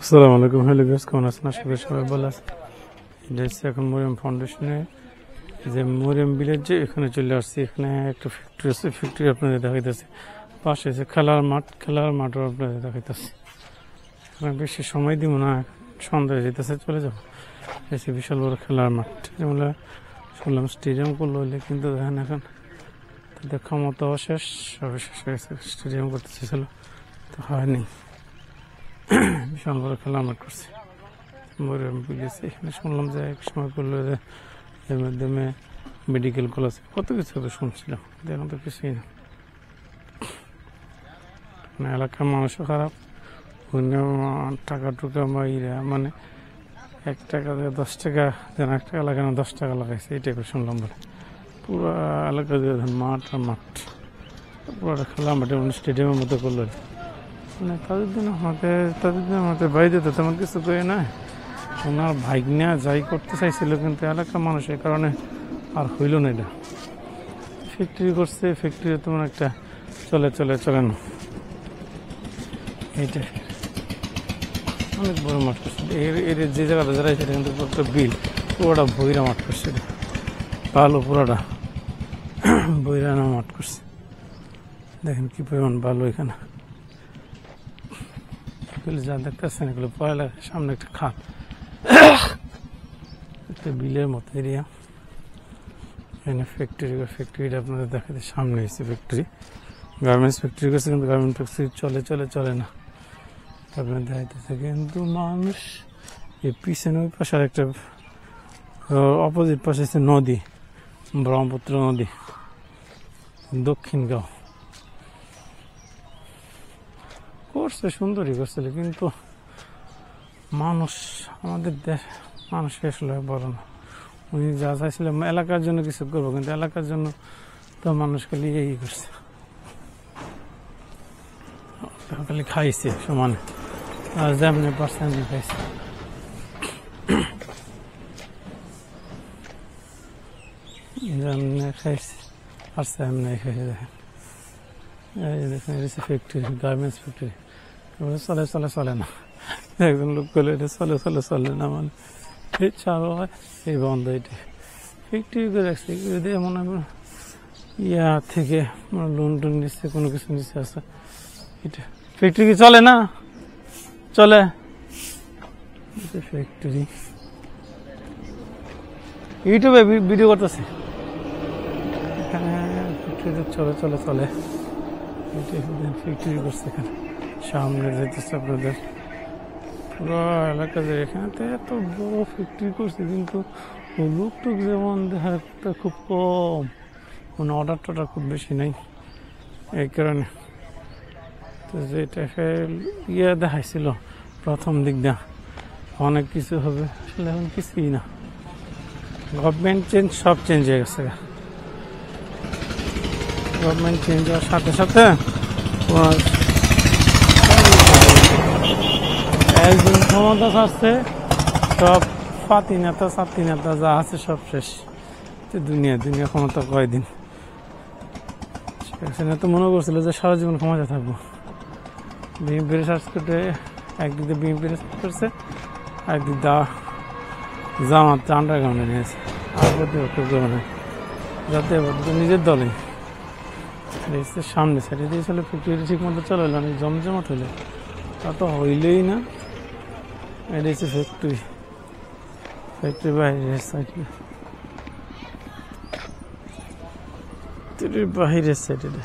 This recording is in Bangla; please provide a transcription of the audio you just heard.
আসসালামু আলাইকুম। হ্যালো গাইস, কেমন আছেন? আশা করি সবাই ভালো আছেন। এটা হচ্ছে এখন মরিয়ম ফাউন্ডেশনে যে মরিয়ম ভিলেজ, এখানে চলে আসছি। এখানে একটা ফ্যাক্টরি আছে, ফ্যাক্টরি আপনাদের দেখাইতেছে। পাশে আছে খেলার মাঠও আপনাদের দেখাইতেছে। এখানে বেশি সময় দিব না, সন্ধ্যা যেতেছে, চলে যাবো। এসে বিশাল বড় খেলার মাঠ, যেমন শুনলাম স্টেডিয়াম করলো হইলে, কিন্তু দেখেন এখন তাদের ক্ষমতা শেষ, সবে শেষ হয়েছে। স্টেডিয়াম করতে চেয়েছিল, তো হয়নি। বিশাল বড় খেলার মাঠ করছে মরিয়ম ভিলেজ। এখানে শুনলাম যে এক সময় করলো যে এর মাধ্যমে মেডিকেল কলেজ, কত কিছু তো শুনছিলাম, এখন তো কিছুই না। মানে এলাকার মানুষও খারাপ, টাকা টুকা মানে 1 টাকা 10 টাকা, যেন 1 টাকা লাগানো 10 টাকা লাগাইছে, এই টাইপের শুনলাম। বলে পুরো এলাকা দিয়ে মাঠ আর মাঠ, পুরো খেলা মাঠে স্টেডিয়ামের মতো করলো। মানে তাদের জন্য আমাদের বাইরে তো তেমন কিছু করে না। ওনার ভাইগনা যাই করতে চাইছিল, কিন্তু এলাকার মানুষের কারণে আর হইল না। এটা ফ্যাক্টরি করছে, ফ্যাক্টরি তেমন একটা চলে না। এইটা অনেক বড় মাঠ করছে। এর যে জায়গাটা যারা সেটা কিন্তু একটা বিল, পুরোটা ভৈরা মাঠ করছে। ভালো, পুরোটা ভৈরানা মাঠ করছে। দেখেন কি পরিমাণ ভালো। এখানে যা দেখতেছেন এগুলো পড়ালেখা, সামনে একটা খাল, একটা বিলের মতো এরিয়া। এখানে ফ্যাক্টরিটা আপনাদের দেখাতে সামনে এসে ফ্যাক্টরি, গার্মেন্টস ফ্যাক্টরি করছে, কিন্তু গার্মেন্টস ফ্যাক্টরি চলে না আপনার দেখাইতেছে। কিন্তু মানুষ এই পিছনে ওই পাশে একটা অপোজিট পাশে হচ্ছে নদী, ব্রহ্মপুত্র নদী, দক্ষিণ গাঁও করছে, সুন্দরই করছিল। কিন্তু মানুষ, আমাদের দেশ মানুষ আসলে বড় না। উনি যা চাইছিলেন এলাকার জন্য কিছু করবো, কিন্তু এলাকার জন্য তো মানুষ খালি এই করছে, খালি খাইছে সমানে, আর যেমনি পারছে এমনি খাইছে। যেমনি খাইছে পারছে এমনি খাইছে। দেখেন দেখেন ফ্যাক্টরি, গার্মেন্টস ফ্যাক্টরি, চলে না। একজন লোক বলে এটা চলে না, মানে এই চালু হয় এই বন্ধ। এটা ফ্যাক্টরি করে রাখছে, মনে হয় ইয়া থেকে লোন নিচ্ছে, কোনো কিছু নিচ্ছে। আছে এটা ফ্যাক্টরি কি চলে না? চলে ফ্যাক্টরি। ইউটিউবে ভিডিও করতেছে, এখানে ফ্যাক্টরি চলে। ফ্যাক্টরি করছে এখানে, সামনে যেতেছে আপনাদের পুরো এলাকা। এখানে তো এত বড় ফ্যাক্টরি করছে, কিন্তু লোকটুক যেমন দেখা খুব কম, মানে অর্ডার খুব বেশি নাই। এই কারণে তো যেটা দেখাইছিল প্রথম দিক দিয়ে অনেক কিছু হবে, আসলে এখন কিছুই না। গভর্নমেন্ট চেঞ্জ, সব চেঞ্জ হয়ে গেছে। গভর্নমেন্ট চেঞ্জ হওয়ার সাথে সাথে একজন ক্ষমতা আসছে, সব ছাত্রী নেতা যা আছে সব শেষ। দুনিয়া ক্ষমতা কয়দিন। তো মনে করছিল যে সারা জীবন ক্ষমতা থাকবো। বিএনপির সার্চ করতে একদিক দিয়ে বিএনপির করছে, একদিক জামাত আন্ডারগ্রাউন্ডে নিয়েছে, আর যাতে নিজের দলে সামনে সাইডে দিয়েছিল। ফ্যাক্টরি ঠিক মতো চলে, অনেক জমজমাট হইলে, তা তো হইলেই না। এটা হচ্ছে ফ্যাক্টরি বাইরের সাইডে, বাহিরের সাইডে।